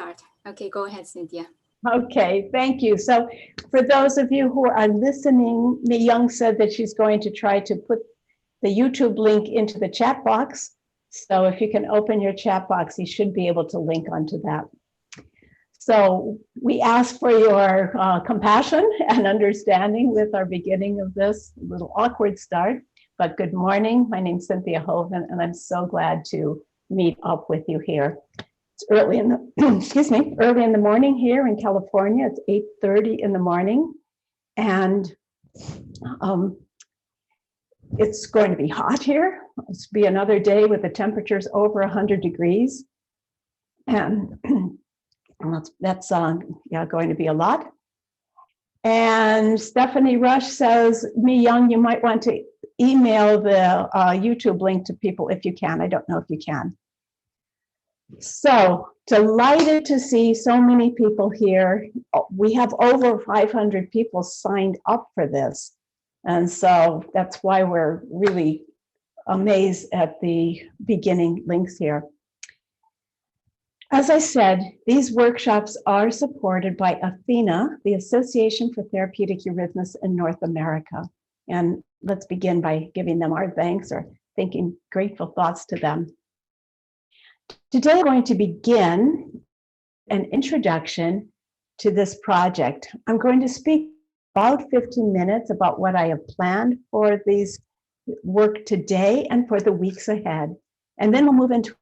start. Okay, go ahead, Cynthia. Okay, thank you. So for those of you who are listening, Mi Young said that she's going to try to put the YouTube link into the chat box. So if you can open your chat box, you should be able to link onto that. So we ask for your compassion and understanding with our beginning of this little awkward start. But good morning. My name's Cynthia Hoven, and I'm so glad to meet up with you here. It's early in the, early in the morning here in California. It's 8:30 in the morning, and it's going to be hot here. It's be another day with the temperatures over 100 degrees, and that's going to be a lot. And Stephanie Rush says, Mi Young, you might want to email the YouTube link to people if you can. I don't know if you can. So delighted to see so many people here. We have over 500 people signed up for this. And so that's why we're really amazed at the beginning links here. As I said, these workshops are supported by ATHENA, the Association for Therapeutic Eurythmists in North America. And let's begin by giving them our thanks or thinking grateful thoughts to them. Today, I'm going to begin an introduction to this project. I'm going to speak about 15 minutes about what I have planned for these work today and for the weeks ahead. And then we'll move into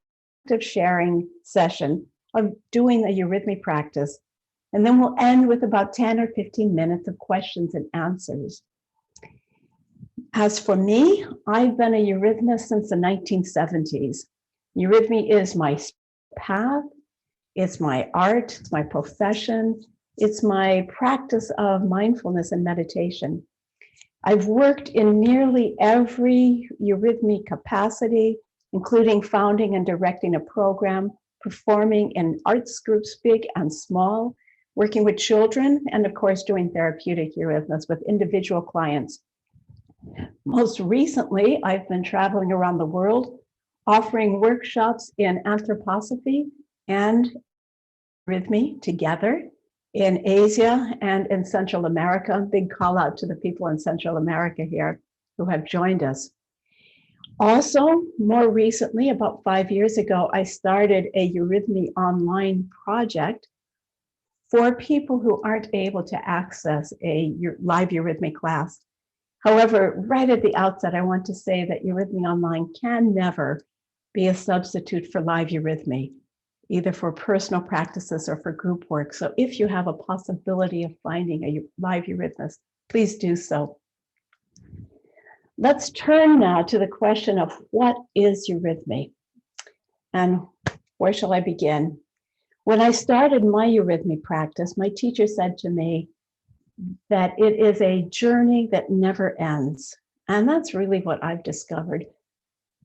a sharing session of doing a Eurythmy practice. And then we'll end with about 10 or 15 minutes of questions and answers. As for me, I've been a eurythmist since the 1970s. Eurythmy is my path, it's my art, it's my profession, it's my practice of mindfulness and meditation. I've worked in nearly every Eurythmy capacity, including founding and directing a program, performing in arts groups, big and small, working with children, and of course, doing therapeutic eurythmists with individual clients. Most recently, I've been traveling around the world, offering workshops in anthroposophy and eurythmy together in Asia and in Central America. Big call out to the people in Central America here who have joined us. Also, more recently, about 5 years ago, I started a Eurythmy online project for people who aren't able to access a live Eurythmy class. However, right at the outset, I want to say that Eurythmy Online can never be a substitute for live Eurythmy, either for personal practices or for group work. So if you have a possibility of finding a live Eurythmist, please do so. Let's turn now to the question of what is Eurythmy? And where shall I begin? When I started my Eurythmy practice, my teacher said to me that it is a journey that never ends. And that's really what I've discovered.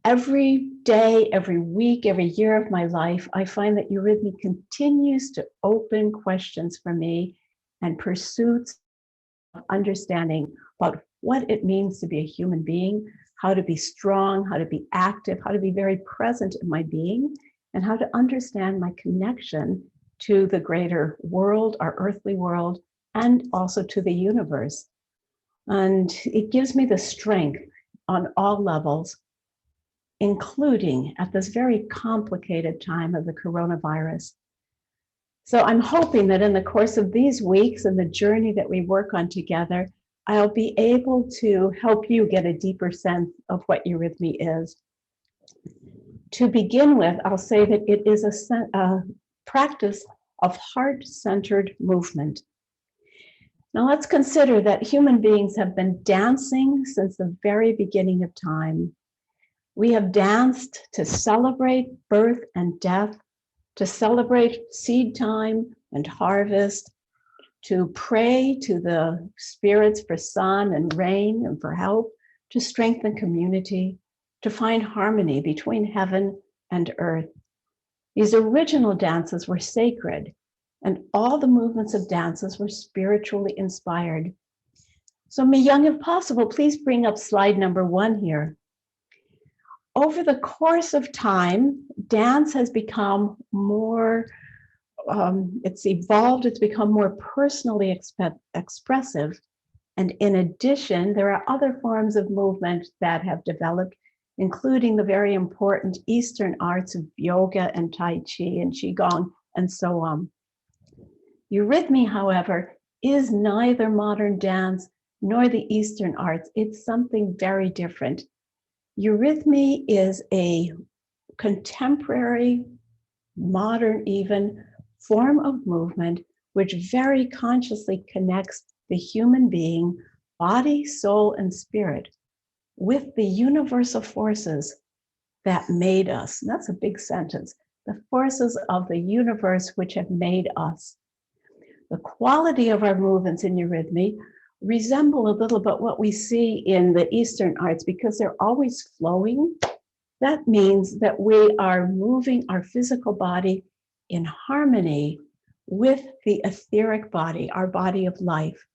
Every day, every week, every year of my life, I find that Eurythmy continues to open questions for me and pursuits of understanding about what it means to be a human being, how to be strong, how to be active, how to be very present in my being, and how to understand my connection to the greater world, our earthly world, and also to the universe. And it gives me the strength on all levels, including at this very complicated time of the coronavirus. So I'm hoping that in the course of these weeks and the journey that we work on together, I'll be able to help you get a deeper sense of what Eurythmy is. To begin with, I'll say that it is a practice of heart-centered movement. Now let's consider that human beings have been dancing since the very beginning of time. We have danced to celebrate birth and death, to celebrate seed time and harvest, to pray to the spirits for sun and rain and for help, to strengthen community, to find harmony between heaven and earth. These original dances were sacred, and all the movements of dances were spiritually inspired. So Mi Young, if possible, please bring up slide number 1 here. Over the course of time, dance has become more it's evolved, it's become more personally expressive. And in addition, there are other forms of movement that have developed, including the very important Eastern arts of yoga and Tai Chi and Qigong and so on. Eurythmy, however, is neither modern dance nor the Eastern arts. It's something very different. Eurythmy is a contemporary, modern even, form of movement which very consciously connects the human being, body, soul, and spirit with the universal forces that made us. And that's a big sentence. The forces of the universe which have made us. The quality of our movements in Eurythmy resemble a little bit what we see in the Eastern arts because they're always flowing. That means that we are moving our physical body in harmony with the etheric body, our body of life.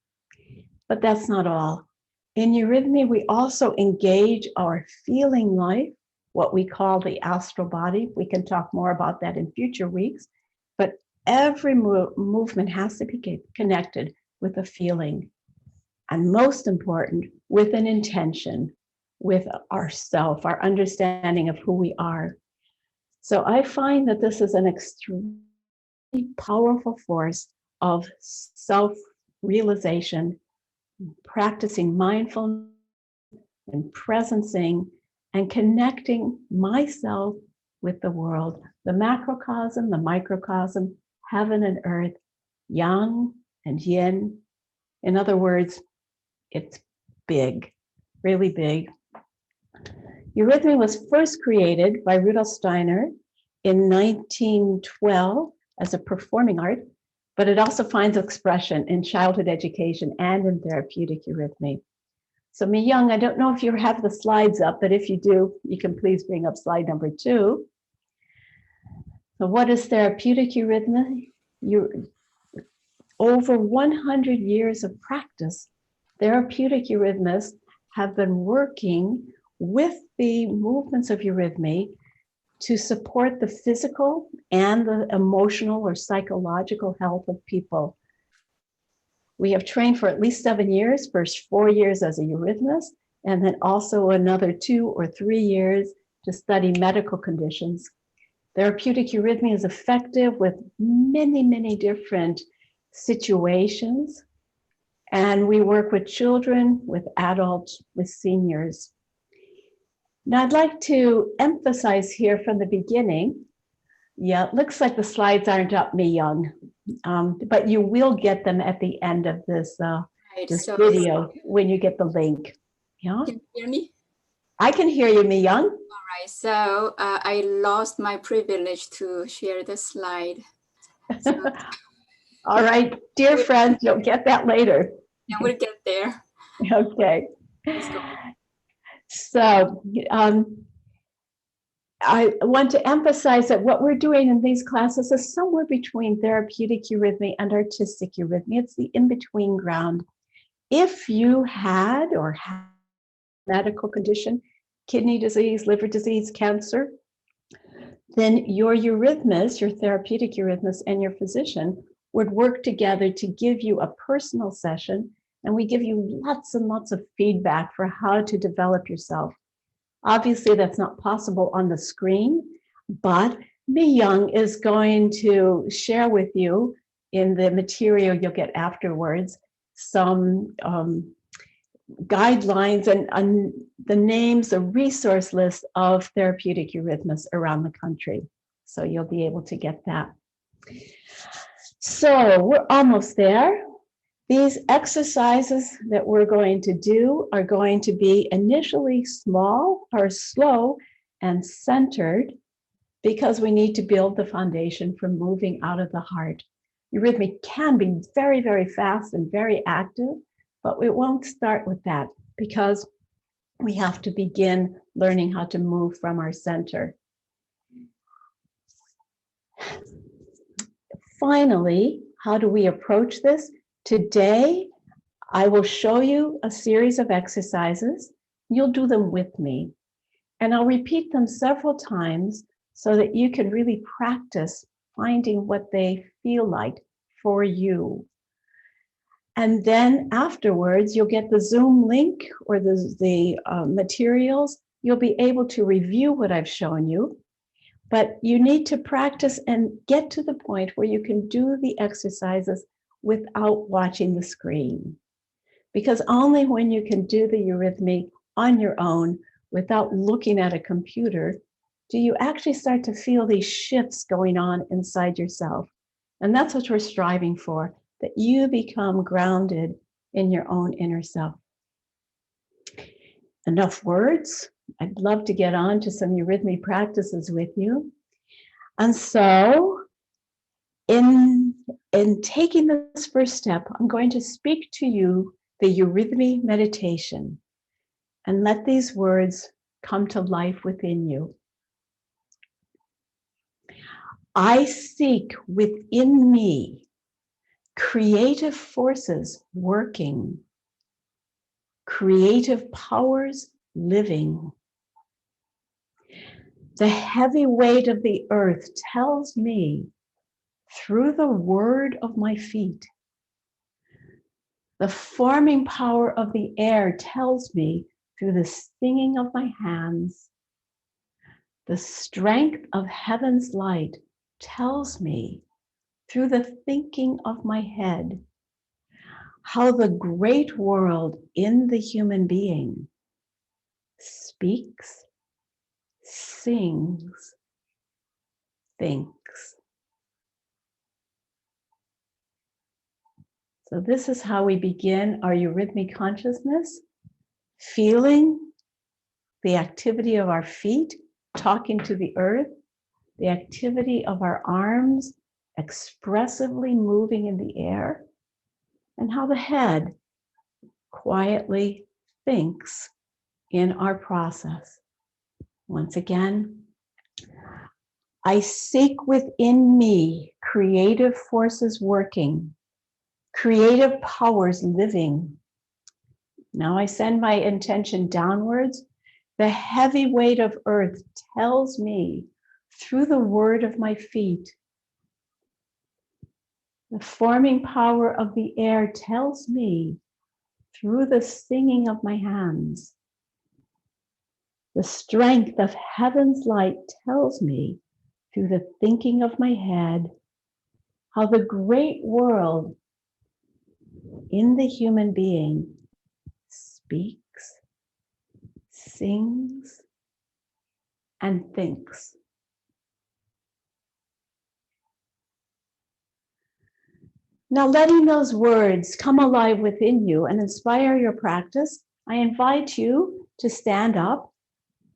But that's not all. In Eurythmy, we also engage our feeling life, what we call the astral body. We can talk more about that in future weeks, but every movement has to be connected with a feeling. And most important, with an intention, with ourself, our understanding of who we are. So I find that this is an extremely powerful force of self-realization, practicing mindfulness and presencing and connecting myself with the world, the macrocosm, the microcosm, heaven and earth, yang and yin. In other words, it's big, really big. Eurythmy was first created by Rudolf Steiner in 1912 as a performing art, but it also finds expression in childhood education and in therapeutic eurythmy. So Mi Young, I don't know if you have the slides up, but if you do, you can please bring up slide number 2. So what is therapeutic eurythmy? Over 100 years of practice, therapeutic eurythmists have been working with the movements of eurythmy to support the physical and the emotional or psychological health of people. We have trained for at least 7 years, first 4 years as a eurythmist, and then also another 2 or 3 years to study medical conditions. Therapeutic eurythmy is effective with many, many different situations. And we work with children, with adults, with seniors. Now I'd like to emphasize here from the beginning, yeah, it looks like the slides aren't up, Mi Young, but you will get them at the end of this, this video when you get the link. Yeah? Can you hear me? I can hear you, Mi Young. All right, so I lost my privilege to share the slide. So, all right, dear friends, you'll get that later. yeah, we'll get there. Okay. Let's go. So I want to emphasize that what we're doing in these classes is somewhere between therapeutic eurythmy and artistic eurythmy. It's the in-between ground. If you had or have a medical condition, kidney disease, liver disease, cancer, then your eurythmist, your therapeutic eurythmist, and your physician would work together to give you a personal session, and we give you lots and lots of feedback for how to develop yourself. Obviously, that's not possible on the screen, but Mi Young is going to share with you in the material you'll get afterwards some guidelines and the names, a resource list of therapeutic eurythmists around the country. So you'll be able to get that. So we're almost there. These exercises that we're going to do are going to be initially small or slow and centered because we need to build the foundation for moving out of the heart. Eurythmy can be very, very fast and very active, but we won't start with that because we have to begin learning how to move from our center. Finally, how do we approach this? Today, I will show you a series of exercises. You'll do them with me, and I'll repeat them several times so that you can really practice finding what they feel like for you. And then afterwards, you'll get the Zoom link or the materials. You'll be able to review what I've shown you, but you need to practice and get to the point where you can do the exercises without watching the screen. Because only when you can do the Eurythmy on your own without looking at a computer do you actually start to feel these shifts going on inside yourself. And that's what we're striving for, that you become grounded in your own inner self. Enough words. I'd love to get on to some Eurythmy practices with you. And so in taking this first step, I'm going to speak to you the Eurythmy meditation and let these words come to life within you. I seek within me creative forces working, creative powers living. The heavy weight of the earth tells me through the word of my feet. The forming power of the air tells me through the singing of my hands. The strength of heaven's light tells me through the thinking of my head how the great world in the human being speaks, sings, thinks. So this is how we begin our Eurythmy consciousness, feeling the activity of our feet, talking to the earth, the activity of our arms, expressively moving in the air, and how the head quietly thinks in our process. Once again, I seek within me creative forces working, creative powers living. Now I send my intention downwards. The heavy weight of earth tells me through the word of my feet. The forming power of the air tells me through the singing of my hands. The strength of heaven's light tells me through the thinking of my head how the great world in the human being speaks, sings, and thinks. Now, letting those words come alive within you and inspire your practice, I invite you to stand up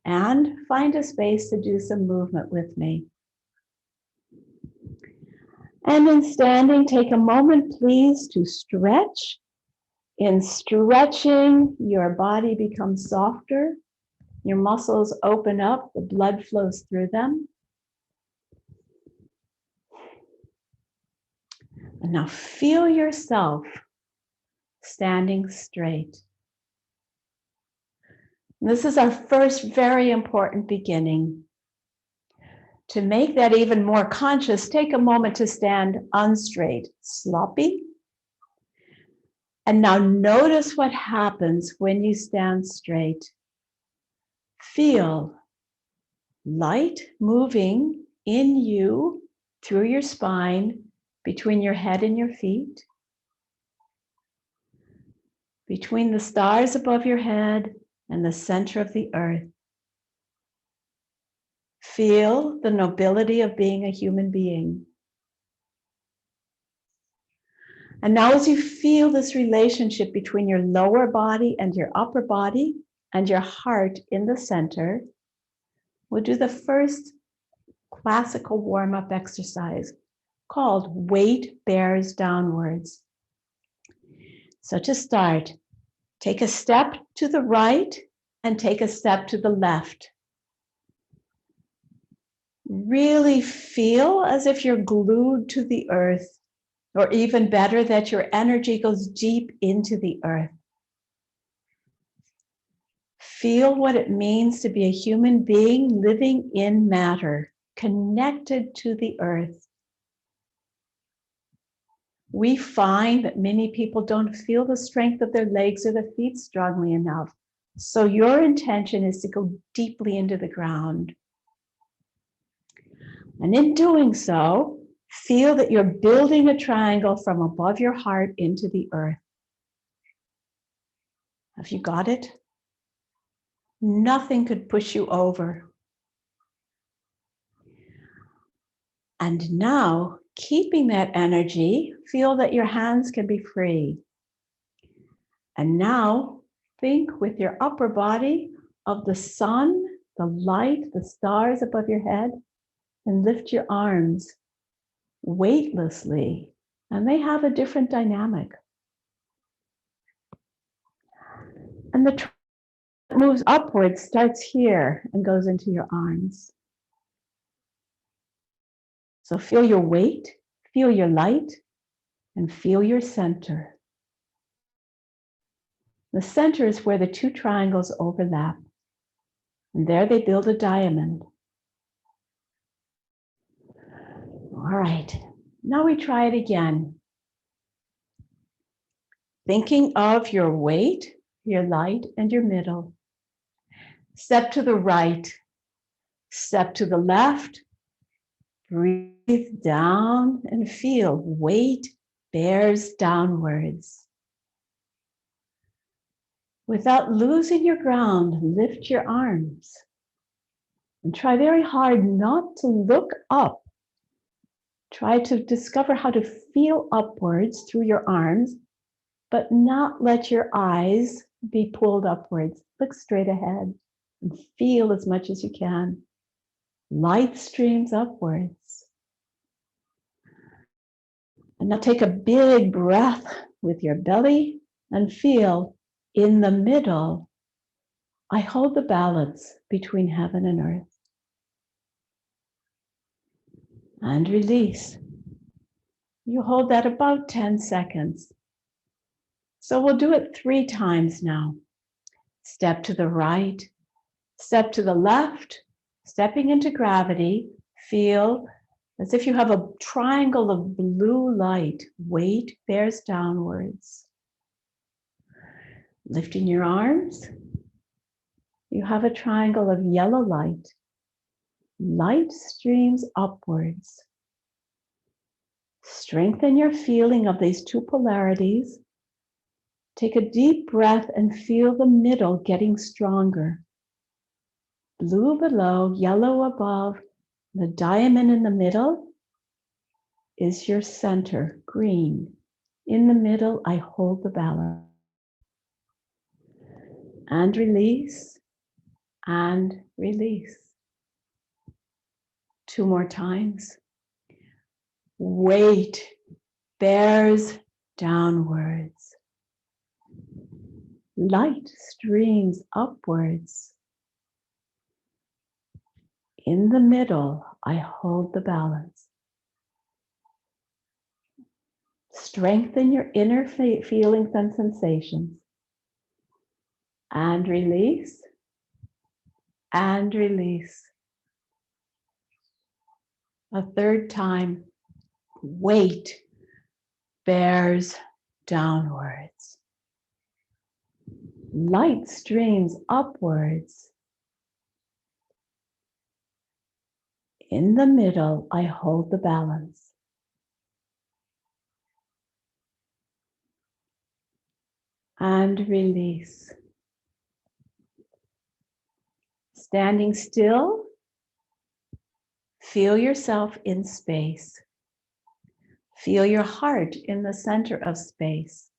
and find a space to do some movement with me. And in standing, take a moment, please, to stretch. In stretching, your body becomes softer. Your muscles open up, the blood flows through them. And now feel yourself standing straight. This is our first very important beginning. To make that even more conscious, take a moment to stand unstraight, sloppy. And now notice what happens when you stand straight. Feel light moving in you through your spine, between your head and your feet, between the stars above your head and the center of the earth. Feel the nobility of being a human being. And now as you feel this relationship between your lower body and your upper body and your heart in the center, we'll do the first classical warm-up exercise called weight bears downwards. So to start, take a step to the right and take a step to the left. Really feel as if you're glued to the earth, or even better, that your energy goes deep into the earth. Feel what it means to be a human being living in matter, connected to the earth. We find that many people don't feel the strength of their legs or their feet strongly enough. So your intention is to go deeply into the ground. And in doing so, feel that you're building a triangle from above your heart into the earth. Have you got it? Nothing could push you over. And now, keeping that energy, feel that your hands can be free. And now, think with your upper body of the sun, the light, the stars above your head, and lift your arms weightlessly. And they have a different dynamic. And the triangle that moves upwards starts here and goes into your arms. So feel your weight, feel your light, and feel your center. The center is where the two triangles overlap. And there they build a diamond. All right, now we try it again. Thinking of your weight, your light, and your middle. Step to the right, step to the left. Breathe down and feel weight bears downwards. Without losing your ground, lift your arms and try very hard not to look up. Try to discover how to feel upwards through your arms, but not let your eyes be pulled upwards. Look straight ahead and feel as much as you can. Light streams upwards. And now take a big breath with your belly and feel in the middle, I hold the balance between heaven and earth. And release. You hold that about 10 seconds. So we'll do it 3 times now. Step to the right, step to the left, stepping into gravity. Feel as if you have a triangle of blue light. Weight bears downwards. Lifting your arms, you have a triangle of yellow light. Light streams upwards. Strengthen your feeling of these two polarities. Take a deep breath and feel the middle getting stronger. Blue below, yellow above. The diamond in the middle is your center, green. In the middle, I hold the balance. And release, and release. 2 more times. Weight bears downwards. Light streams upwards. In the middle, I hold the balance. Strengthen your inner feelings and sensations. And release, and release. A 3rd time, weight bears downwards. Light streams upwards. In the middle, I hold the balance. And release. Standing still, feel yourself in space. Feel your heart in the center of space.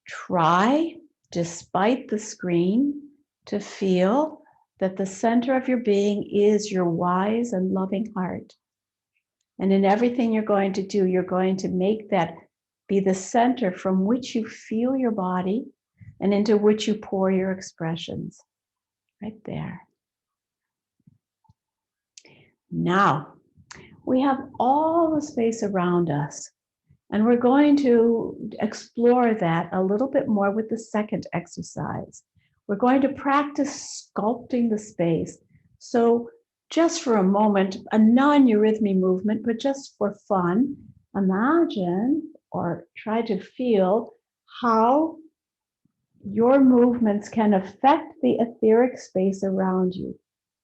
Try, despite the screen, to feel that the center of your being is your wise and loving heart. And in everything you're going to do, you're going to make that be the center from which you feel your body and into which you pour your expressions. Right there. Now, we have all the space around us, and we're going to explore that a little bit more with the second exercise. We're going to practice sculpting the space. So just for a moment, a non-eurythmy movement, but just for fun, imagine or try to feel how your movements can affect the etheric space around you,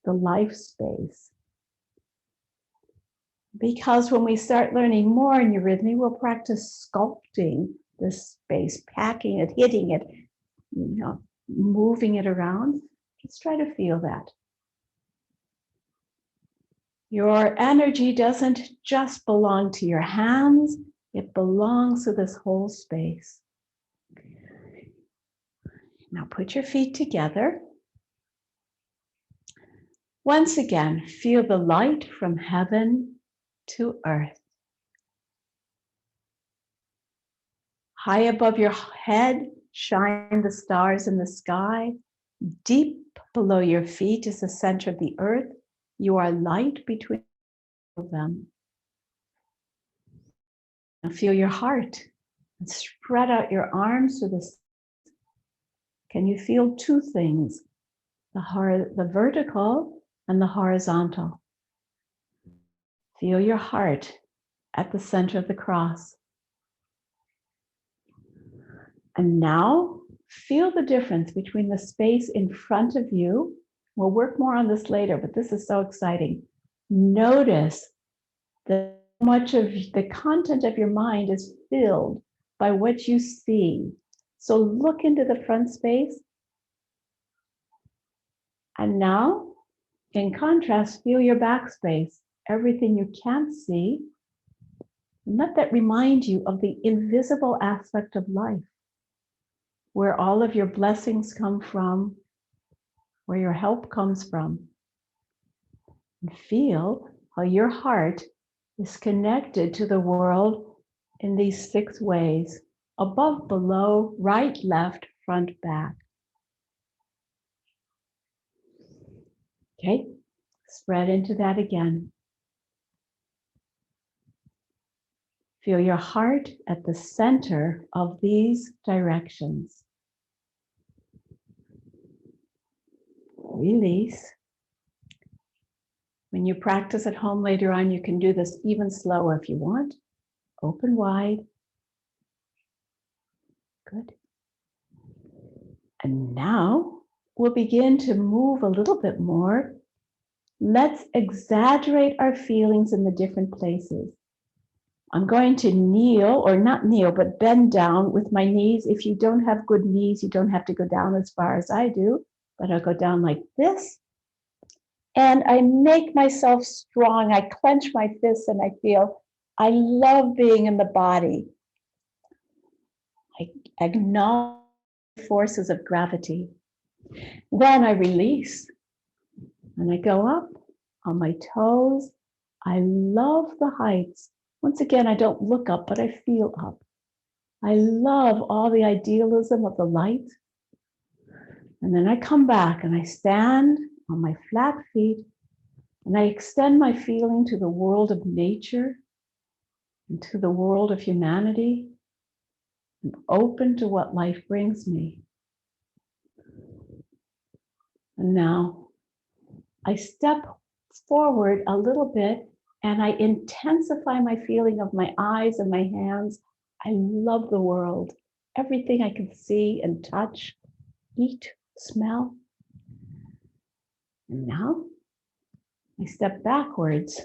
the life space. Because when we start learning more in Eurythmy, we'll practice sculpting this space, packing it, hitting it, moving it around. Just try to feel that. Your energy doesn't just belong to your hands, it belongs to this whole space. Now put your feet together. Once again, feel the light from heaven to earth. High above your head, shine the stars in the sky. Deep below your feet is the center of the earth. You are light between them. Now feel your heart and spread out your arms to the. Can you feel two things? The vertical and the horizontal. Feel your heart at the center of the cross. And now feel the difference between the space in front of you. We'll work more on this later, but this is so exciting. Notice that much of the content of your mind is filled by what you see. So look into the front space. And now, in contrast, feel your back space, everything you can't see. And let that remind you of the invisible aspect of life, where all of your blessings come from, where your help comes from. And feel how your heart is connected to the world in these 6 ways: above, below, right, left, front, back. Okay, spread into that again. Feel your heart at the center of these directions. Release. When you practice at home later on, you can do this even slower if you want. Open wide. Good. And now we'll begin to move a little bit more. Let's exaggerate our feelings in the different places. I'm going to kneel, or not kneel, but bend down with my knees. If you don't have good knees, you don't have to go down as far as I do, but I'll go down like this. And I make myself strong. I clench my fists and I feel I love being in the body. I acknowledge the forces of gravity. Then I release and I go up on my toes. I love the heights. Once again, I don't look up, but I feel up. I love all the idealism of the light. And then I come back and I stand on my flat feet and I extend my feeling to the world of nature and to the world of humanity. I'm open to what life brings me. And now I step forward a little bit and I intensify my feeling of my eyes and my hands. I love the world. Everything I can see and touch, eat, smell. And now I step backwards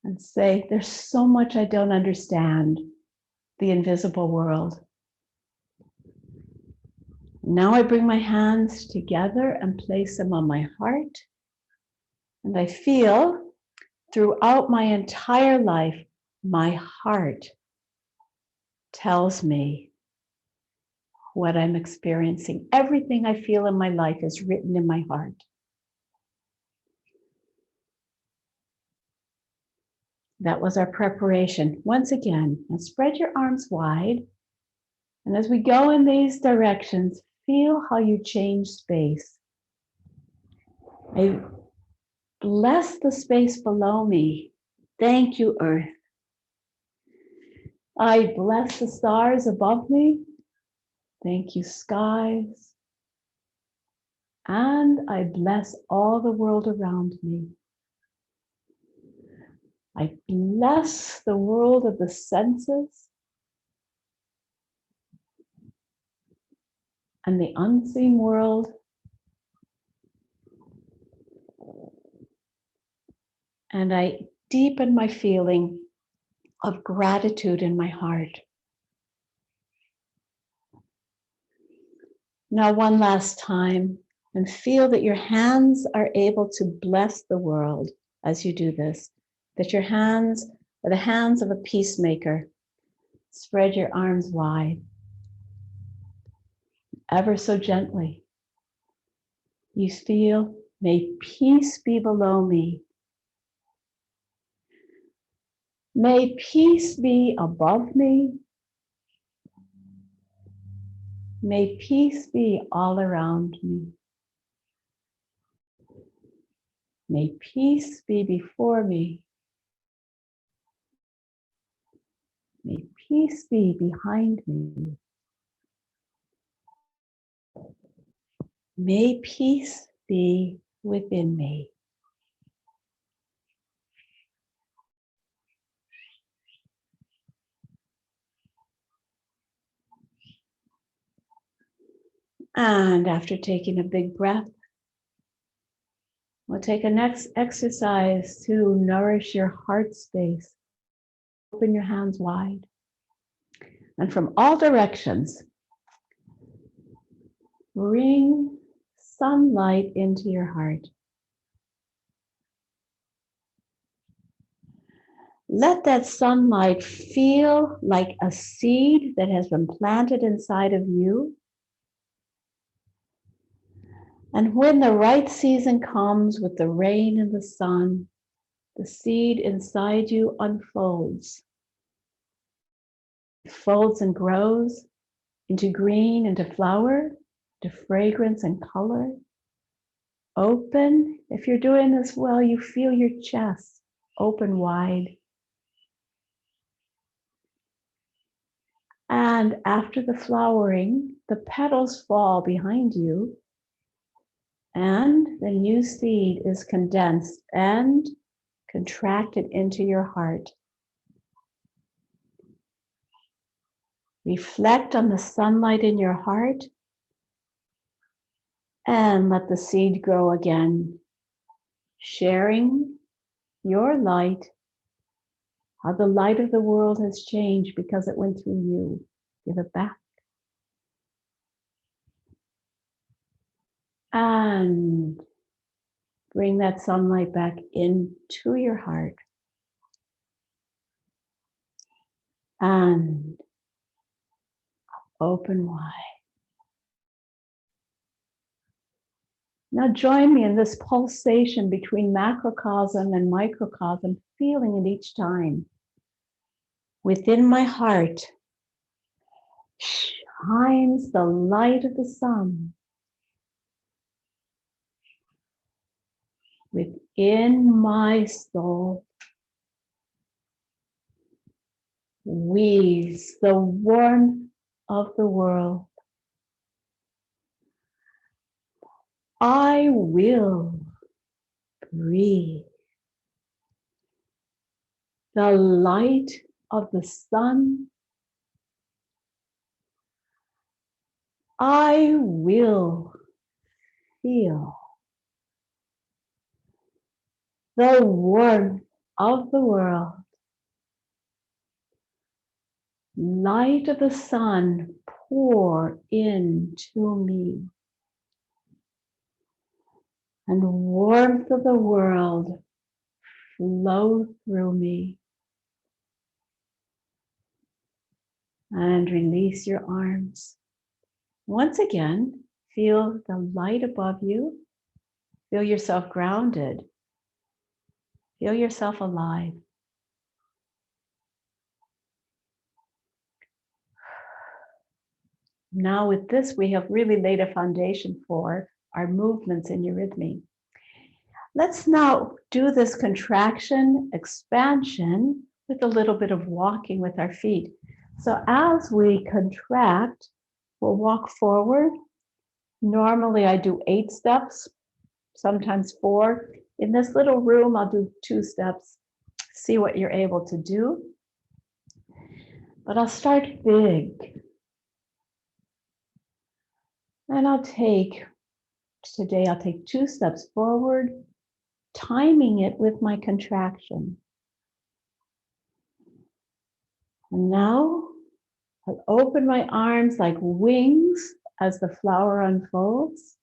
and say, there's so much I don't understand, the invisible world. Now I bring my hands together and place them on my heart. And I feel throughout my entire life, my heart tells me what I'm experiencing. Everything I feel in my life is written in my heart. That was our preparation. Once again, now spread your arms wide. And as we go in these directions, feel how you change space. I bless the space below me. Thank you, Earth. I bless the stars above me. Thank you, skies. And I bless all the world around me. I bless the world of the senses and the unseen world. And I deepen my feeling of gratitude in my heart. Now, one last time, and feel that your hands are able to bless the world as you do this, that your hands are the hands of a peacemaker. Spread your arms wide, ever so gently. You feel, may peace be below me. May peace be above me. May peace be all around me. May peace be before me. May peace be behind me. May peace be within me. And after taking a big breath, we'll take a next exercise to nourish your heart space. Open your hands wide. And from all directions, bring sunlight into your heart. Let that sunlight feel like a seed that has been planted inside of you. And when the right season comes with the rain and the sun, the seed inside you unfolds. It folds and grows into green, into flower, to fragrance and color. Open. If you're doing this well, you feel your chest open wide. And after the flowering, the petals fall behind you, and the new seed is condensed and contracted into your heart. Reflect on the sunlight in your heart and let the seed grow again, sharing your light, how the light of the world has changed because it went through you. Give it back. And bring that sunlight back into your heart. And open wide. Now join me in this pulsation between macrocosm and microcosm, feeling it each time. Within my heart shines the light of the sun. Within my soul weaves the warmth of the world. I will breathe the light of the sun. I will feel the warmth of the world. Light of the sun pour into me. And warmth of the world flow through me. And release your arms. Once again, feel the light above you. Feel yourself grounded. Feel yourself alive. Now with this, we have really laid a foundation for our movements in Eurythmy. Let's now do this contraction, expansion with a little bit of walking with our feet. So as we contract, we'll walk forward. Normally I do 8 steps, sometimes 4. In this little room, I'll do 2 steps. see what you're able to do. But I'll start big. And today I'll take 2 steps forward, timing it with my contraction. And now I'll open my arms like wings as the flower unfolds.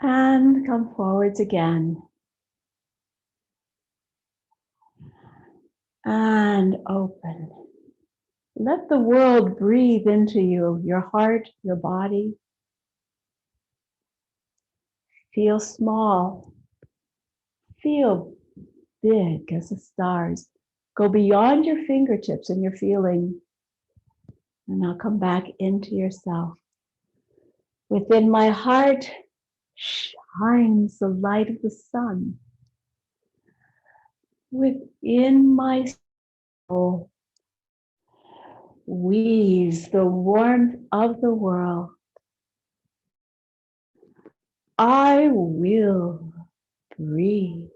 And come forwards again. And open. Let the world breathe into you, your heart, your body. Feel small. Feel big as the stars. Go beyond your fingertips and your feeling. And now come back into yourself. Within my heart shines the light of the sun. Within my soul weaves the warmth of the world. I will breathe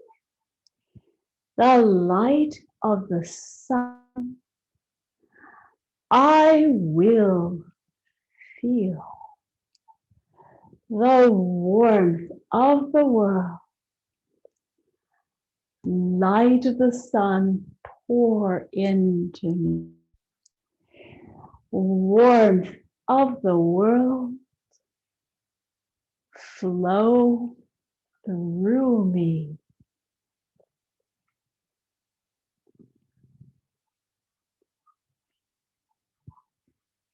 the light of the sun. I will feel the warmth of the world. Light of the sun pour into me. Warmth of the world flow through me.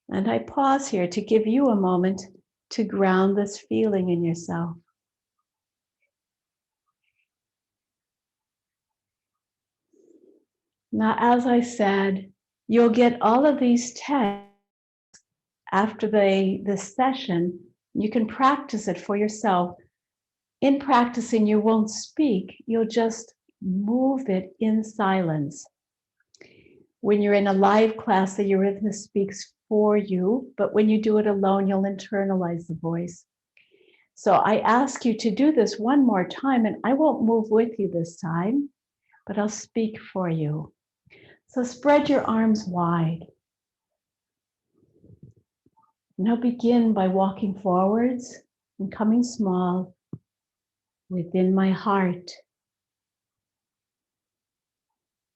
And I pause here to give you a moment to ground this feeling in yourself. Now, as I said, you'll get all of these texts after this session. You can practice it for yourself. In practicing, you won't speak. You'll just move it in silence. When you're in a live class, the Eurythmy speaks for you, but when you do it alone, you'll internalize the voice. So I ask you to do this one more time, and I won't move with you this time, but I'll speak for you. So spread your arms wide. Now begin by walking forwards and coming small within my heart.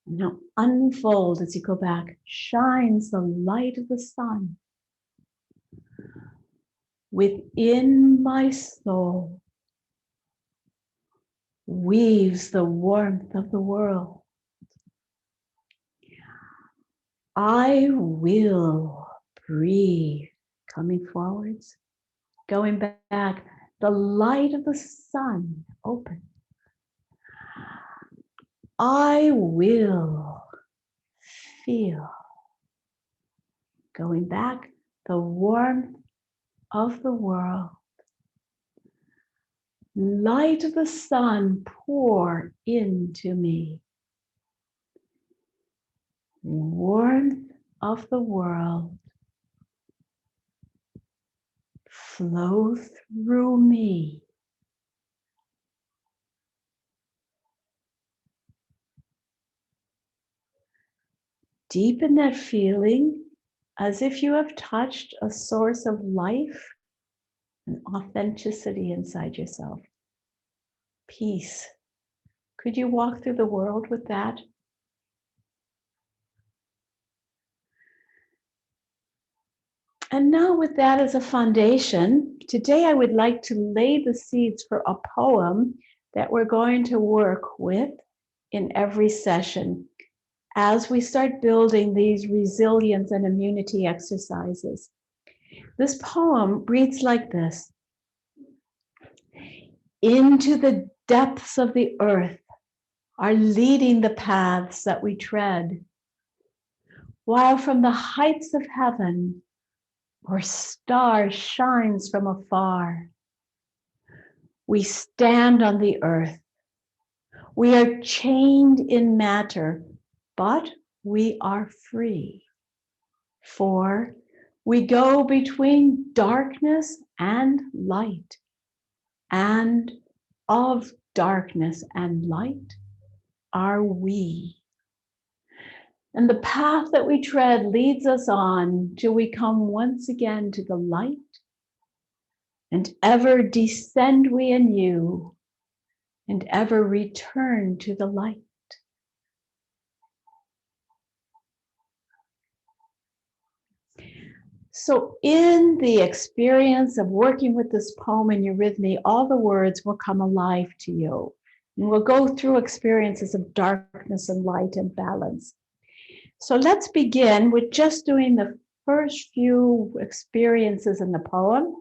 Now unfold as you go back. Shines the light of the sun. Within my soul weaves the warmth of the world. I will breathe. Coming forwards, going back. The light of the sun open. I will feel. Going back, the warmth of the world. Light of the sun pour into me. Warmth of the world flow through me. Deepen that feeling as if you have touched a source of life and authenticity inside yourself. Peace. Could you walk through the world with that? And now with that as a foundation, today I would like to lay the seeds for a poem that we're going to work with in every session as we start building these resilience and immunity exercises. This poem reads like this. Into the depths of the earth are leading the paths that we tread, while from the heights of heaven or star shines from afar. We stand on the earth. We are chained in matter, but we are free. For we go between darkness and light, and of darkness and light are we. And the path that we tread leads us on till we come once again to the light, and ever descend we anew, and ever return to the light. So in the experience of working with this poem in Eurythmy, all the words will come alive to you. And we'll go through experiences of darkness and light and balance. So let's begin with just doing the first few experiences in the poem.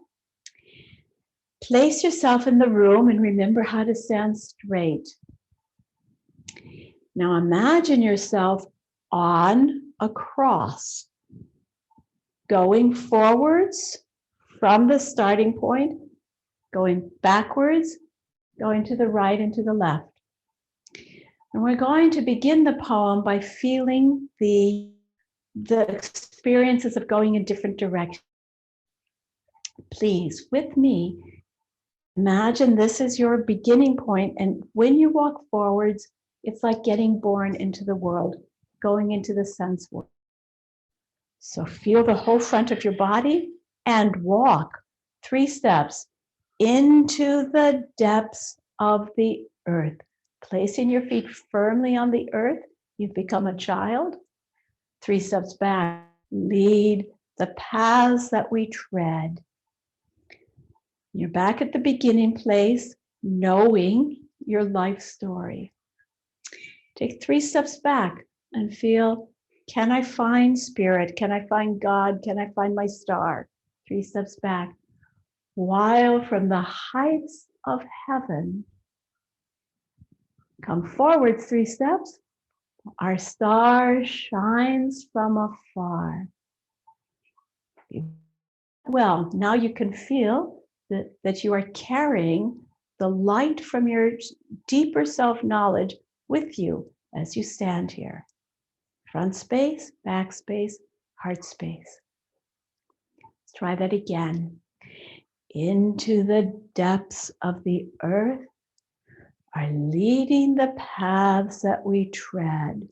Place yourself in the room and remember how to stand straight. Now imagine yourself on a cross, going forwards from the starting point, going backwards, going to the right and to the left. And we're going to begin the poem by feeling the experiences of going in different directions. Please, with me, imagine this is your beginning point, and when you walk forwards, it's like getting born into the world, going into the sense world. So feel the whole front of your body and walk 3 steps into the depths of the earth. Placing your feet firmly on the earth, you've become a child. 3 steps back, lead the paths that we tread. You're back at the beginning place, knowing your life story. Take 3 steps back and feel, can I find spirit? Can I find God? Can I find my star? 3 steps back. While from the heights of heaven, come forward 3 steps. Our star shines from afar. Well, now you can feel that you are carrying the light from your deeper self-knowledge with you as you stand here. Front space, back space, heart space. Let's try that again. Into the depths of the earth are leading the paths that we tread.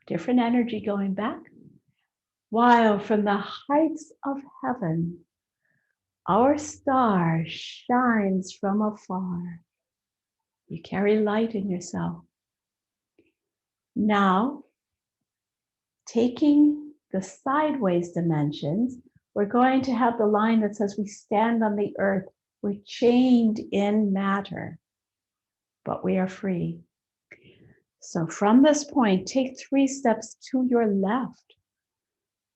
Different energy going back. While from the heights of heaven, our star shines from afar. You carry light in yourself. Now, taking the sideways dimensions, we're going to have the line that says we stand on the earth. We're chained in matter, but we are free. So from this point, take 3 steps to your left.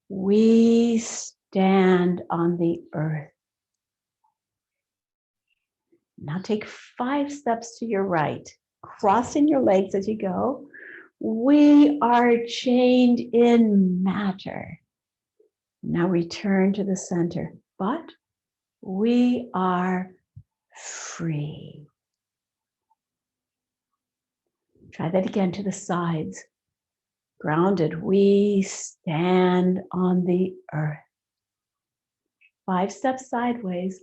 We stand on the earth. Now take 5 steps to your right, crossing your legs as you go. We are chained in matter. Now return to the center, but we are free. Try that again to the sides. Grounded, we stand on the earth. 5 steps sideways.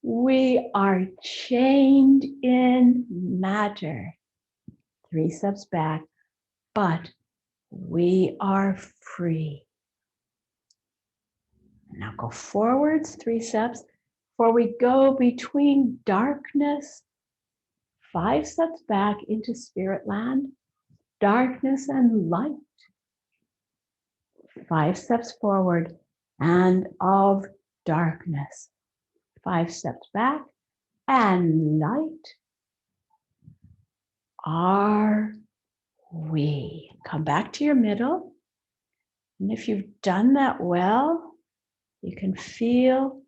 We are chained in matter. 3 steps back, but we are free. Now go forwards 3 steps. For we go between darkness, 5 steps back into spirit land, darkness and light. 5 steps forward and of darkness. 5 steps back and light are we. Come back to your middle. And if you've done that well, you can feel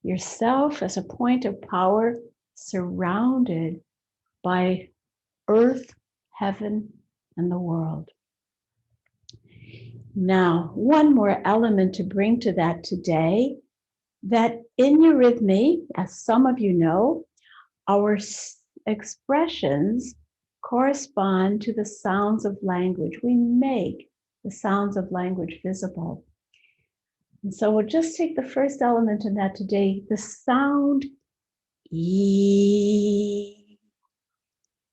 yourself as a point of power surrounded by earth, heaven, and the world. Now, one more element to bring to that today, that in Eurythmy, as some of you know, our expressions correspond to the sounds of language. We make the sounds of language visible. And so we'll just take the first element in that today, the sound E.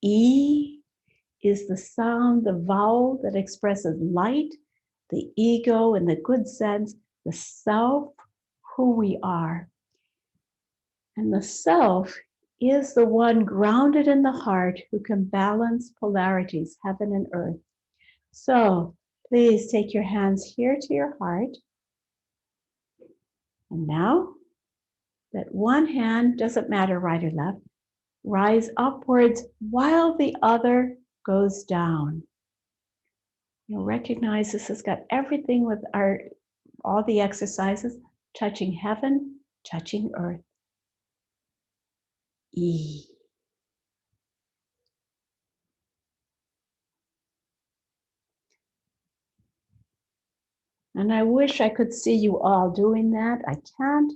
E is the sound, the vowel that expresses light, the ego in the good sense, the self, who we are. And the self is the one grounded in the heart who can balance polarities, heaven and earth. So please take your hands here to your heart. And now that one hand, doesn't matter right or left, rise upwards while the other goes down. You'll recognize this has got everything with all the exercises, touching heaven, touching earth. E. And I wish I could see you all doing that. I can't,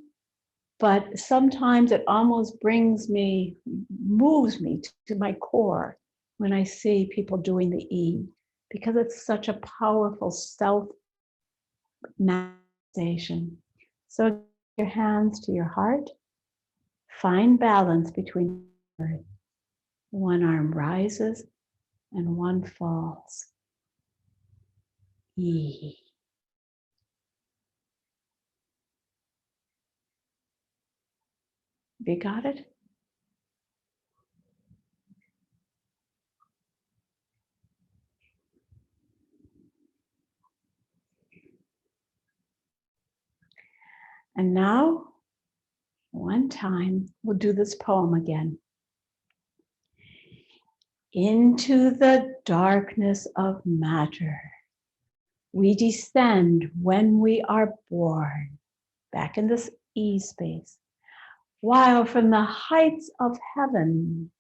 but sometimes it almost moves me to my core when I see people doing the E, because it's such a powerful self-manifestation. So your hands to your heart, find balance between earth. One arm rises and one falls. E. You got it? And now, one time, we'll do this poem again. Into the darkness of matter, we descend when we are born, back in this E space, while from the heights of heaven,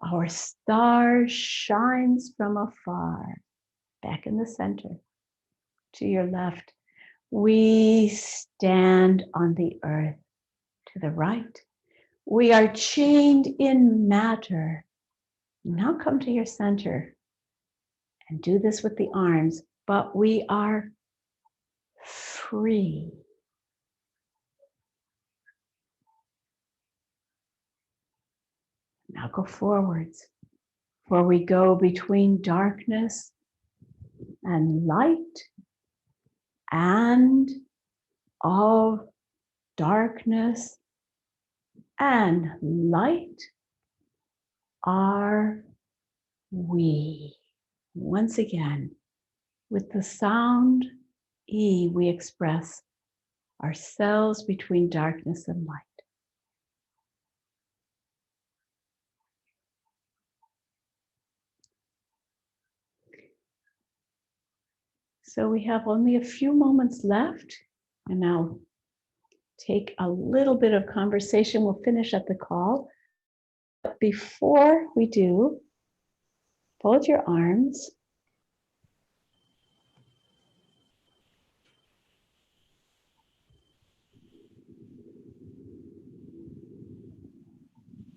our star shines from afar, back in the center, to your left. We stand on the earth, to the right. We are chained in matter. Now come to your center and do this with the arms, but we are free. Now go forwards, for we go between darkness and light, and of darkness and light are we. Once again, with the sound E, we express ourselves between darkness and light. So we have only a few moments left, and I'll take a little bit of conversation. We'll finish up the call. But before we do, fold your arms.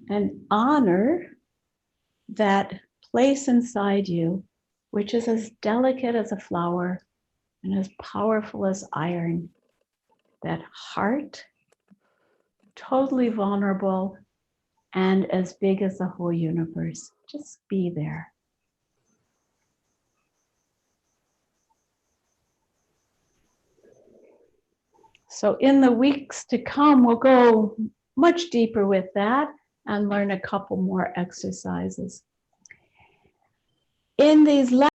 And honor that place inside you, which is as delicate as a flower and as powerful as iron. That heart, totally vulnerable and as big as the whole universe. Just be there. So in the weeks to come, we'll go much deeper with that and learn a couple more exercises. In these